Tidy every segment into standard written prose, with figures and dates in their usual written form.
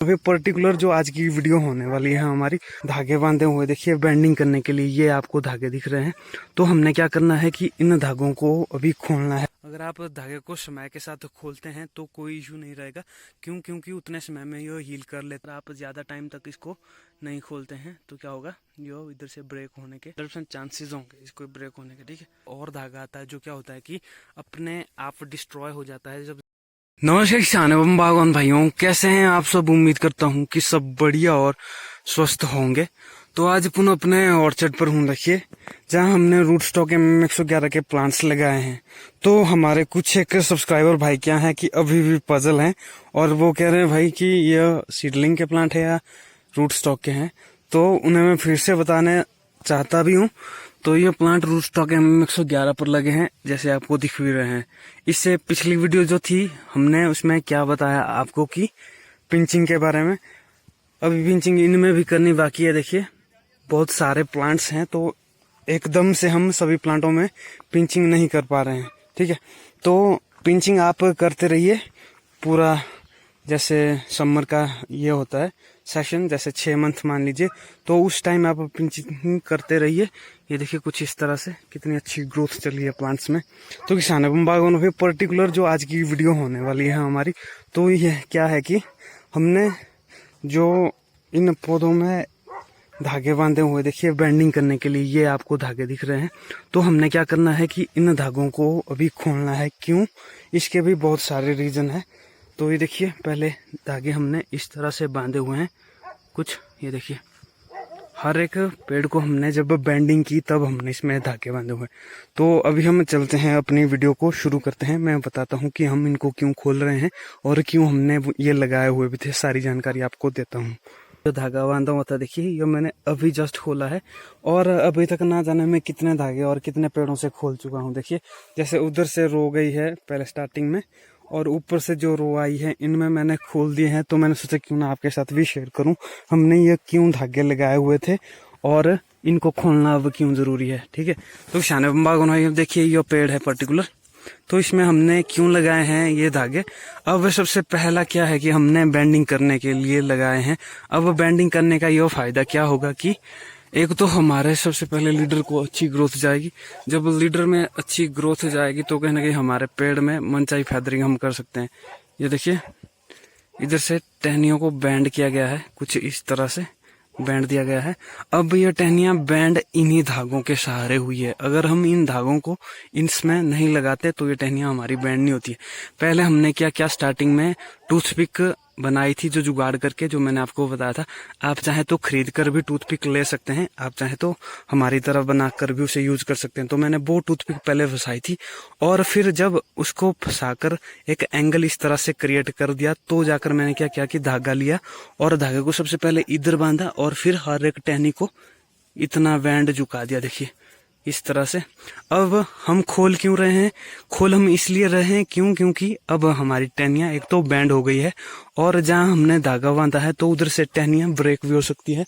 अभी पर्टिकुलर जो आज की वीडियो होने वाली है हमारी धागे बांधे हुए, देखिए बेंडिंग करने के लिए ये आपको धागे दिख रहे हैं। तो हमने क्या करना है कि इन धागों को अभी खोलना है। अगर आप धागे को समय के साथ खोलते हैं तो कोई इशू नहीं रहेगा, क्योंकि उतने समय में ये हील कर लेता है। आप ज्यादा टाइम तक इसको नहीं खोलते हैं तो क्या होगा, यो इधर से ब्रेक होने के 10% चांसेस होंगे इसको ब्रेक होने के, ठीक है। और धागा आता है जो क्या होता है कि अपने आप डिस्ट्रॉय हो जाता है जब। नमस्कार किसान एवं बागवान भाइयों, कैसे हैं आप सब। उम्मीद करता हूं कि सब बढ़िया और स्वस्थ होंगे। तो आज पुनः अपने ऑर्चर्ड पर हूं, देखिए जहां हमने रूट स्टॉक MM111 के प्लांट्स लगाए हैं। तो हमारे कुछ एक सब्सक्राइबर भाई क्या है कि अभी भी पजल हैं और वो कह रहे हैं भाई कि यह सीडलिंग के प्लांट है या रूट स्टॉक के हैं। तो उन्हें मैं फिर से बताने चाहता भी हूँ। तो ये प्लांट रूट स्टॉक MM111 पर लगे हैं, जैसे आपको दिख भी रहे हैं। इससे पिछली वीडियो जो थी हमने उसमें क्या बताया आपको कि पिंचिंग के बारे में। अभी पिंचिंग इनमें भी करनी बाकी है। देखिए बहुत सारे प्लांट्स हैं तो एकदम से हम सभी प्लांटों में पिंचिंग नहीं कर पा रहे हैं, ठीक है। तो पिंचिंग आप करते रहिए पूरा, जैसे समर का ये होता है सेशन, जैसे 6 मंथ मान लीजिए, तो उस टाइम आप पिंचिंग करते रहिए। ये देखिए कुछ इस तरह से कितनी अच्छी ग्रोथ चली है प्लांट्स में। तो किसान एवं बागवानों पे पर्टिकुलर जो आज की वीडियो होने वाली है हमारी, तो ये क्या है कि हमने जो इन पौधों में धागे बांधे हुए, देखिए बेंडिंग करने के लिए ये आपको धागे दिख रहे हैं। तो हमने क्या करना है कि इन धागों को अभी खोलना है। क्यों, इसके भी बहुत सारे रीजन है। तो ये देखिए पहले धागे हमने इस तरह से बांधे हुए हैं कुछ, ये देखिए हर एक पेड़ को हमने जब बेंडिंग की तब हमने इसमें धागे बांधे हुए। तो अभी हम चलते हैं अपनी वीडियो को शुरू करते हैं। मैं बताता हूँ कि हम इनको क्यों खोल रहे हैं और क्यों हमने ये लगाए हुए भी थे, सारी जानकारी आपको देता हूँ। जो धागा बांधा हुआ था देखिए, ये मैंने अभी जस्ट खोला है और अभी तक ना जाने में कितने धागे और कितने पेड़ों से खोल चुका हूँ। देखिए जैसे उधर से रो गई है पहले स्टार्टिंग में, और ऊपर से जो रो आई है इनमें मैंने खोल दिए हैं। तो मैंने सोचा क्यों ना आपके साथ भी शेयर करूं, हमने ये क्यों धागे लगाए हुए थे और इनको खोलना अब क्यों जरूरी है, ठीक है। तो शाने बागवान देखिए ये पेड़ है पर्टिकुलर, तो इसमें हमने क्यों लगाए हैं ये धागे। अब सबसे पहला क्या है कि हमने बेंडिंग करने के लिए लगाए हैं। अब बेंडिंग करने का ये फायदा क्या होगा कि एक तो हमारे सबसे पहले लीडर को अच्छी ग्रोथ जाएगी। जब लीडर में अच्छी ग्रोथ जाएगी तो कहीं ना कहीं हमारे पेड़ में मनचाही फेदरिंग हम कर सकते हैं। ये देखिए इधर से टहनियों को बैंड किया गया है, कुछ इस तरह से बैंड दिया गया है। अब ये टहनियां बैंड इन्हीं धागों के सहारे हुई है। अगर हम इन धागों को इसमें नहीं लगाते तो ये टहनियां हमारी बैंड नहीं होती है। पहले हमने क्या क्या स्टार्टिंग में टूथपिक बनाई थी जो जुगाड़ करके, जो मैंने आपको बताया था। आप चाहे तो खरीद कर भी टूथपिक ले सकते हैं, आप चाहे तो हमारी तरह बनाकर भी उसे यूज कर सकते हैं। तो मैंने वो टूथपिक पहले फंसाई थी और फिर जब उसको फंसाकर एक एंगल इस तरह से क्रिएट कर दिया तो जाकर मैंने क्या किया कि धागा लिया और धागे को सबसे पहले इधर बांधा और फिर हर एक टहनी को इतना बैंड झुका दिया। देखिए इस तरह से। अब हम खोल क्यों रहे हैं, खोल हम इसलिए रहे हैं क्योंकि अब हमारी टहनियां एक तो बैंड हो गई है और जहां हमने धागा बांधा है तो उधर से टहनियां ब्रेक भी हो सकती है।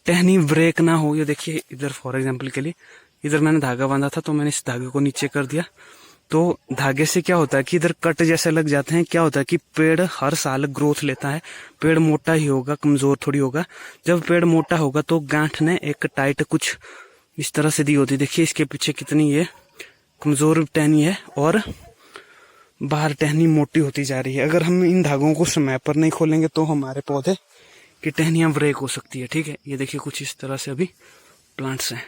टहनी ब्रेक ना हो, ये देखिए इधर फॉर एग्जांपल के लिए इधर मैंने धागा बांधा था तो मैंने इस धागे को नीचे कर दिया। तो धागे से क्या होता है कि इधर कट जैसे लग जाते हैं। क्या होता है कि पेड़ हर साल ग्रोथ लेता है, पेड़ मोटा ही होगा, कमजोर थोड़ी होगा। जब पेड़ मोटा होगा तो गांठ ने एक टाइट कुछ इस तरह से दी होती। देखिए इसके पीछे कितनी ये कमजोर टहनी है और बाहर टहनी मोटी होती जा रही है। अगर हम इन धागों को समय पर नहीं खोलेंगे तो हमारे पौधे की टहनियां ब्रेक हो सकती है, ठीक है। ये देखिए कुछ इस तरह से अभी प्लांट्स हैं।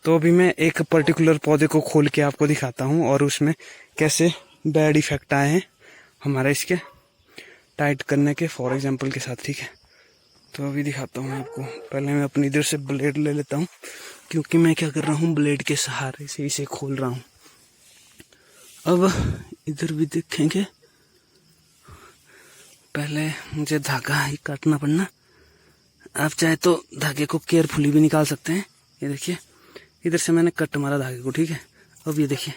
तो अभी मैं एक पर्टिकुलर पौधे को खोल के आपको दिखाता हूँ और उसमें कैसे बैड इफेक्ट आए हैं हमारे इसके टाइट करने के फॉर एग्जाम्पल के साथ, ठीक है। तो अभी दिखाता हूँ आपको। पहले मैं अपनी इधर से ब्लेड ले लेता हूँ क्योंकि मैं क्या कर रहा हूँ, ब्लेड के सहारे से इसे खोल रहा हूँ। अब इधर भी देखेंगे, पहले मुझे धागा ही काटना पड़ना। आप चाहे तो धागे को केयरफुली भी निकाल सकते हैं। ये देखिए इधर से मैंने कट मारा धागे को, ठीक है। अब ये देखिए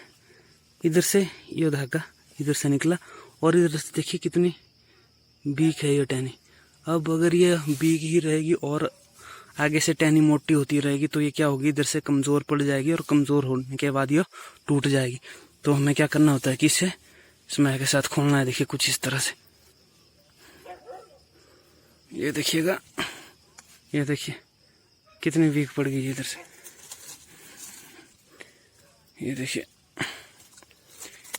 इधर से ये धागा इधर से निकला और इधर से देखिए कितनी बीक है ये टहनी। अब अगर ये बीक ही रहेगी और आगे से टहनी मोटी होती रहेगी तो ये क्या होगी, इधर से कमजोर पड़ जाएगी और कमजोर होने के बाद ये टूट जाएगी। तो हमें क्या करना होता है कि इसे समय के साथ खोलना है। देखिए कुछ इस तरह से ये देखिएगा, ये देखिए कितनी वीक पड़ गई है इधर से। ये देखिए,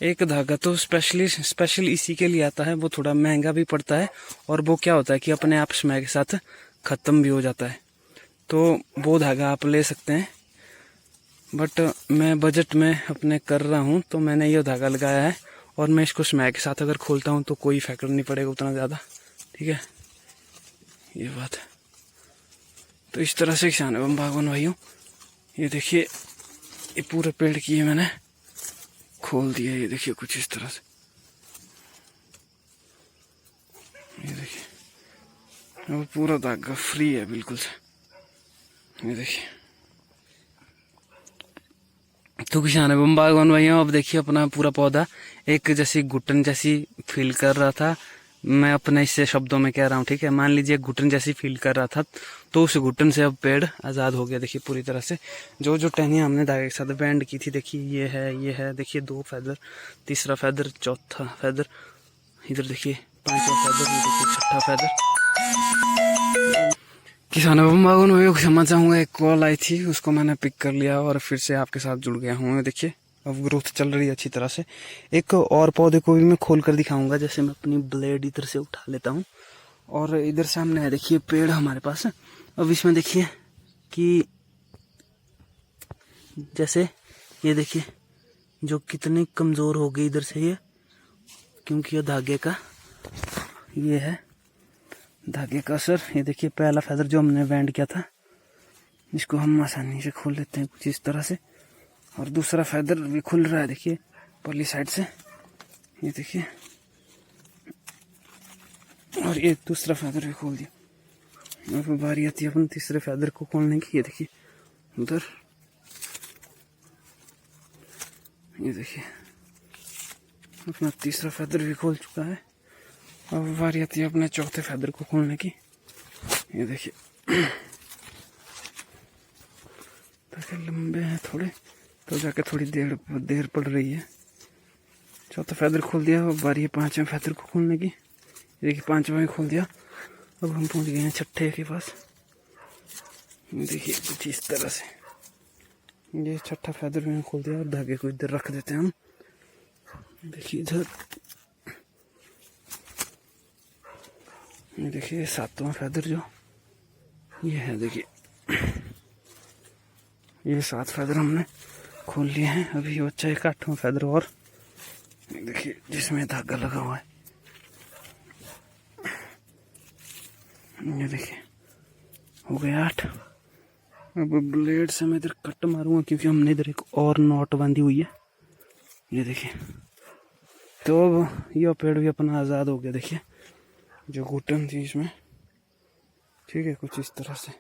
एक धागा तो स्पेशल इसी के लिए आता है, वो थोड़ा महंगा भी पड़ता है और वो क्या होता है कि अपने आप समय के साथ ख़त्म भी हो जाता है, तो वो धागा आप ले सकते हैं। बट मैं बजट में अपने कर रहा हूँ तो मैंने ये धागा लगाया है और मैं इसको समय के साथ अगर खोलता हूँ तो कोई फैक्टर नहीं पड़ेगा उतना ज़्यादा, ठीक है, ये बात है। तो इस तरह से किसान एवं बागवान भाइयों, ये देखिए ये पूरे पेड़ की है मैंने खोल दिया, ये देखिए कुछ इस तरह से, ये देखिए वो पूरा धागा फ्री है बिल्कुल से, ये देखिए। तो किसान एवं बागवान भाइयों, अब देखिए अपना पूरा पौधा एक जैसी घुटन जैसी फील कर रहा था, मैं अपने इससे शब्दों में कह रहा हूँ, ठीक है, मान लीजिए घुटन जैसी फील कर रहा था, तो उस घुटन से अब पेड़ आज़ाद हो गया। देखिए पूरी तरह से जो जो टहनियाँ हमने धागे के साथ बैंड की थी, देखिए ये है देखिए 2 फैदर, तीसरा फैदर, चौथा फैदर, इधर देखिए 5वां फैदर, ये देखिए 6ठा फैदर। किसान एवं बागवान भाइयों, क्षमा चाहूँगा, एक कॉल आई थी उसको मैंने पिक कर लिया और फिर से आपके साथ जुड़ गया हूँ। देखिए अब ग्रोथ चल रही है अच्छी तरह से। एक और पौधे को भी मैं खोल कर दिखाऊंगा, जैसे मैं अपनी ब्लेड इधर से उठा लेता हूँ और इधर सामने है देखिए पेड़ हमारे पास। अब इसमें देखिए कि जैसे ये देखिए जो कितनी कमज़ोर हो गई इधर से ये, क्योंकि ये धागे का ये है, धागे का असर। ये देखिए पहला फैदर जो हमने बैंड किया था, इसको हम आसानी से खोल लेते हैं कुछ इस तरह से, और दूसरा फैदर भी खुल रहा है देखिए परली साइड से, ये देखिए, और ये दूसरा फैदर भी खोल दिया। और बारी आती है अपन तीसरे फैदर को खोलने की, ये देखिए उधर, ये देखिए अपना तीसरा फैदर भी खोल चुका है। अब बारी आती है अपने चौथे फैदर को खोलने की, ये देखिए ताकि लंबे हैं थोड़े तो जाके थोड़ी देर पड़ रही है। चौथा फैदर खोल दिया, अब बारी है 5वें फैदर को खोलने की, ये देखिए 5वां ही खोल दिया। अब हम पहुंच गए हैं 6ठे के पास, देखिए कुछ इस तरह से, ये 6ठा फैदर भी खोल दिया और धागे को इधर रख देते हैं हम। देखिए इधर, देखिए 7वां फैदर जो ये है, देखिए ये 7 फैदर हमने खोल लिए हैं। अभी बच्चा एक 8वां फैदर और, देखिए जिसमें धागा लगा हुआ है, ये देखिए हो गया 8। अब ब्लेड से मैं इधर कट मारूंगा क्योंकि हमने इधर एक और नॉट बांधी हुई है, ये देखिए। तो अब ये पेड़ भी अपना आज़ाद हो गया, देखिए जो घुटन थी इसमें, ठीक है, कुछ इस तरह से।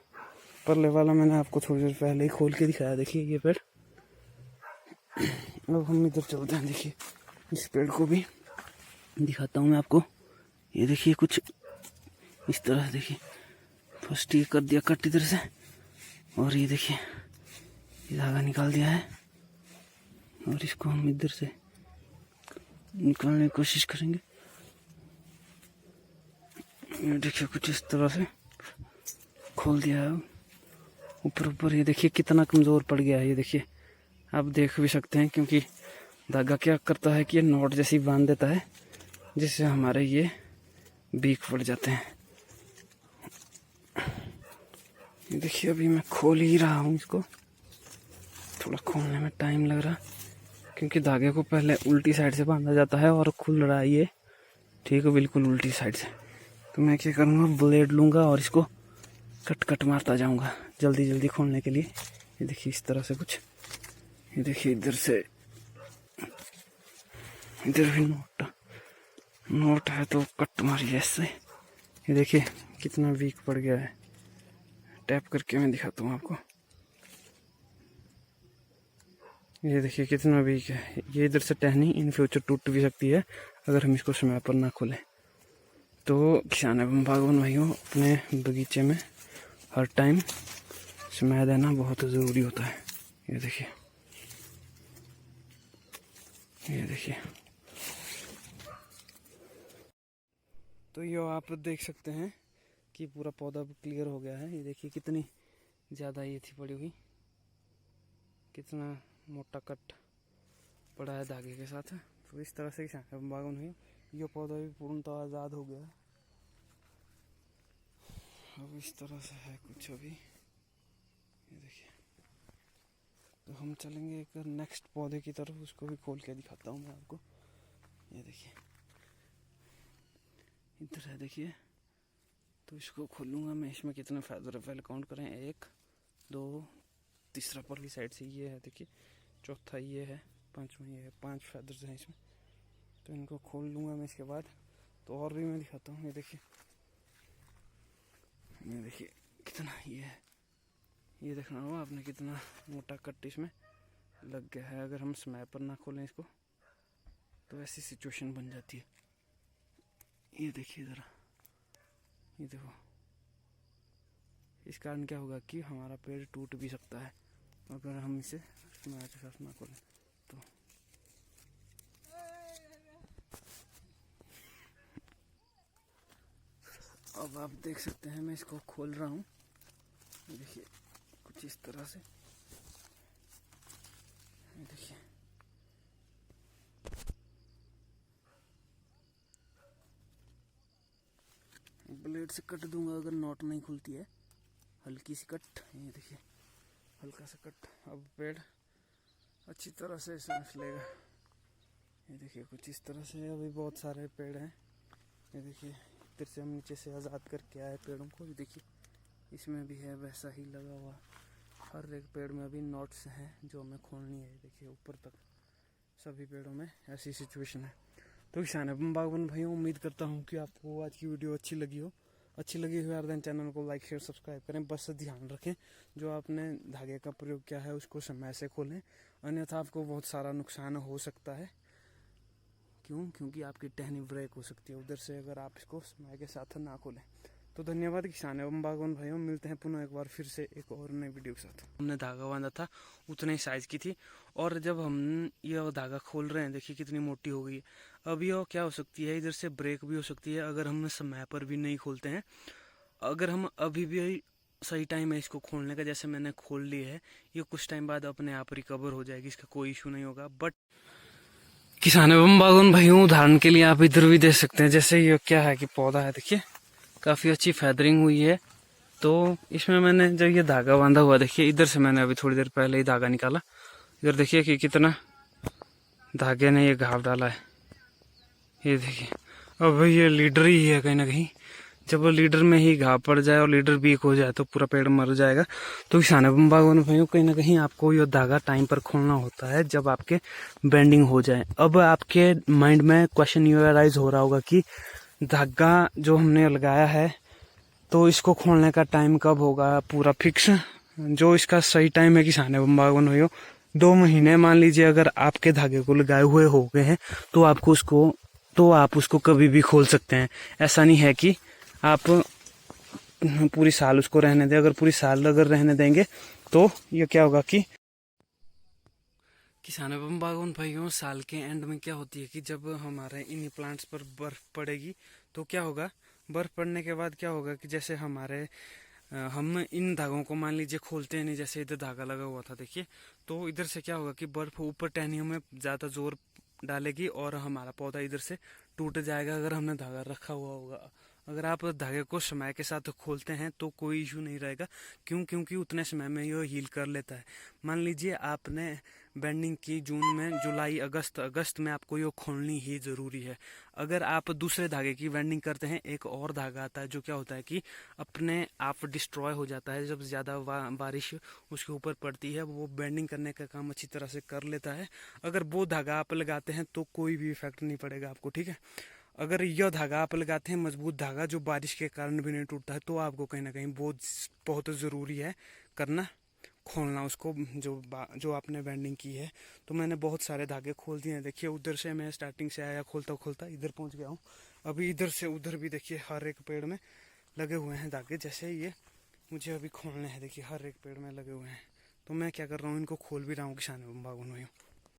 परले वाला मैंने आपको थोड़ी देर पहले ही खोल के दिखाया, देखिए ये पेड़। अब हम इधर चलते हैं, देखिए इस पेड़ को भी दिखाता हूँ मैं आपको, ये देखिए कुछ इस तरह से, देखिए फर्स्ट ये कर दिया कट इधर से, और ये देखिए ये धागा निकाल दिया है और इसको हम इधर से निकालने की कोशिश करेंगे। ये देखिए कुछ इस तरह से खोल दिया है ऊपर। ये देखिए कितना कमज़ोर पड़ गया है, ये देखिए आप देख भी सकते हैं, क्योंकि धागा क्या करता है कि ये नॉट जैसी बांध देता है, जिससे हमारे ये बीक पड़ जाते हैं। ये देखिए अभी मैं खोल ही रहा हूँ इसको, थोड़ा खोलने में टाइम लग रहा क्योंकि धागे को पहले उल्टी साइड से बांधा जाता है और खुल रहा है ये, ठीक है, बिल्कुल उल्टी साइड से। तो मैं क्या करूँगा, ब्लेड लूँगा और इसको कट मारता जाऊँगा जल्दी जल्दी खोलने के लिए। ये देखिए इस तरह से कुछ, ये देखिए इधर से, इधर भी नोट है तो कट मारिए इससे। ये देखिए कितना वीक पड़ गया है, टैप करके मैं दिखाता हूँ आपको। ये देखिए कितना वीक है, ये इधर से टहनी इन फ्यूचर टूट भी सकती है अगर हम इसको समय पर ना खोलें। तो किसान एवं बागवान भाइयों, अपने बगीचे में हर टाइम समय देना बहुत ज़रूरी होता है। ये देखिए, ये देखिए, तो ये आप देख सकते हैं कि पूरा पौधा क्लियर हो गया है। ये देखिए कितनी ज़्यादा ये थी पड़ी हुई, कितना मोटा कट पड़ा है धागे के साथ। तो इस तरह से बागवान हुई। ये पौधा भी पूर्णतः आज़ाद हो गया। अब इस तरह से है कुछ अभी, ये देखिए। तो हम चलेंगे एक नेक्स्ट पौधे की तरफ, उसको भी खोल के दिखाता हूँ मैं आपको। ये देखिए इधर है, देखिए। तो इसको खोलूँगा मैं, इसमें कितने फेदर है पहले काउंट करें। 1 2 तीसरा परली साइड से ये है, देखिए। चौथा ये है, पांचवा ये है, 5 फेदर्स हैं इसमें। तो इनको खोल लूँगा मैं इसके बाद। तो और भी मैं दिखाता हूँ। ये देखिए कितना ये है, ये देखना होगा आपने कितना मोटा कट इसमें लग गया है। अगर हम समय पर ना खोलें इसको तो ऐसी सिचुएशन बन जाती है। ये देखिए ज़रा, ये देखो। इस कारण क्या होगा कि हमारा पेड़ टूट भी सकता है अगर हम इसे समय के साथ ना खोलें तो। अब आप देख सकते हैं मैं इसको खोल रहा हूँ। देखिए कुछ इस तरह से, देखिए। ब्लेड से कट दूंगा अगर नॉट नहीं खुलती है, हल्की सी कट। ये देखिए हल्का सा कट। अब पेड़ अच्छी तरह से सांस लेगा। ये देखिए कुछ इस तरह से। अभी बहुत सारे पेड़ हैं। ये देखिए इधर से हम नीचे से आज़ाद करके आए पेड़ों को। ये देखिए इसमें भी है वैसा ही लगा हुआ। हर एक पेड़ में अभी नॉट्स हैं जो हमें खोलनी है। देखिए ऊपर तक सभी पेड़ों में ऐसी सिचुएशन है। तो किसान बागवान भाइयों, उम्मीद करता हूँ कि आपको आज की वीडियो अच्छी लगी हो। अच्छी लगी हो यार, देन चैनल को लाइक शेयर सब्सक्राइब करें। बस ध्यान रखें जो आपने धागे का प्रयोग किया है उसको समय से खोलें, अन्यथा आपको बहुत सारा नुकसान हो सकता है। क्योंकि आपकी टहनी ब्रेक हो सकती है उधर से अगर आप इसको समय के साथ ना खोलें। तो धन्यवाद किसान एवं बागवान भाइयों, मिलते हैं पुनः एक बार फिर से एक और नई वीडियो के साथ। हमने धागा बांधा था उतने ही साइज की थी, और जब हम ये धागा खोल रहे हैं देखिए कितनी मोटी हो गई है। अब ये क्या हो सकती है, इधर से ब्रेक भी हो सकती है अगर हम समय पर भी नहीं खोलते हैं। अगर हम अभी भी सही टाइम है इसको खोलने का, जैसे मैंने खोल ली है, ये कुछ टाइम बाद अपने आप रिकवर हो जाएगी, इसका कोई इशू नहीं होगा। बट किसान एवं बागवान भाइयों, उदाहरण के लिए आप इधर भी देख सकते हैं, जैसे ये क्या है कि पौधा है, देखिए काफी अच्छी फेदरिंग हुई है। तो इसमें मैंने जब ये धागा बांधा हुआ, देखिए इधर से मैंने अभी थोड़ी देर पहले ही धागा निकाला। इधर देखिए कि कितना धागे ने ये घाव डाला है। ये देखिए अब ये लीडर ही है कहीं ना कहीं। जब वो लीडर में ही घाव पड़ जाए और लीडर वीक हो जाए तो पूरा पेड़ मर जाएगा। तो किसान एवं बागवान भाइयों, कहीं ना कहीं आपको ये धागा टाइम पर खोलना होता है जब आपके बेंडिंग हो जाए। अब आपके माइंड में क्वेश्चन ये अराइज हो रहा होगा कि धागा जो हमने लगाया है तो इसको खोलने का टाइम कब होगा पूरा फिक्स। जो इसका सही टाइम है किसान एवं बागवान भाइयों, 2 महीने मान लीजिए अगर आपके धागे को लगाए हुए हो गए हैं तो आप उसको कभी भी खोल सकते हैं। ऐसा नहीं है कि आप पूरी साल उसको रहने दें। अगर पूरी साल अगर रहने देंगे तो ये क्या होगा कि किसान एवं बागवान भाइयों, साल के एंड में क्या होती है कि जब हमारे इन प्लांट्स पर बर्फ पड़ेगी तो क्या होगा, बर्फ पड़ने के बाद क्या होगा कि जैसे हम इन धागों को मान लीजिए खोलते हैं नहीं, जैसे इधर धागा लगा हुआ था देखिए, तो इधर से क्या होगा कि बर्फ ऊपर टहनियों में ज्यादा जोर डालेगी और हमारा पौधा इधर से टूट जाएगा अगर हमने धागा रखा हुआ होगा। अगर आप धागे को समय के साथ खोलते हैं तो कोई इशू नहीं रहेगा। क्योंकि उतने समय में ये हील कर लेता है। मान लीजिए आपने बेंडिंग की जून में, जुलाई अगस्त में आपको ये खोलनी ही जरूरी है। अगर आप दूसरे धागे की बेंडिंग करते हैं, एक और धागा आता है जो क्या होता है कि अपने आप डिस्ट्रॉय हो जाता है। जब ज्यादा बारिश उसके ऊपर पड़ती है वो बेंडिंग करने का काम अच्छी तरह से कर लेता है। अगर वो धागा आप लगाते हैं तो कोई भी इफेक्ट नहीं पड़ेगा आपको, ठीक है। अगर यह धागा आप लगाते हैं मजबूत धागा जो बारिश के कारण भी नहीं टूटता है, तो आपको कहीं ना कहीं बहुत जरूरी है करना, खोलना उसको जो आपने बेंडिंग की है। तो मैंने बहुत सारे धागे खोल दिए हैं। देखिए उधर से मैं स्टार्टिंग से आया, खोलता इधर पहुंच गया हूँ। अभी इधर से उधर भी देखिए हर एक पेड़ में लगे हुए हैं धागे, जैसे ये मुझे अभी खोलने हैं। देखिए हर एक पेड़ में लगे हुए हैं। तो मैं क्या कर रहा हूँ, इनको खोल भी रहा हूँ किसान एवं बागवान भाइयों।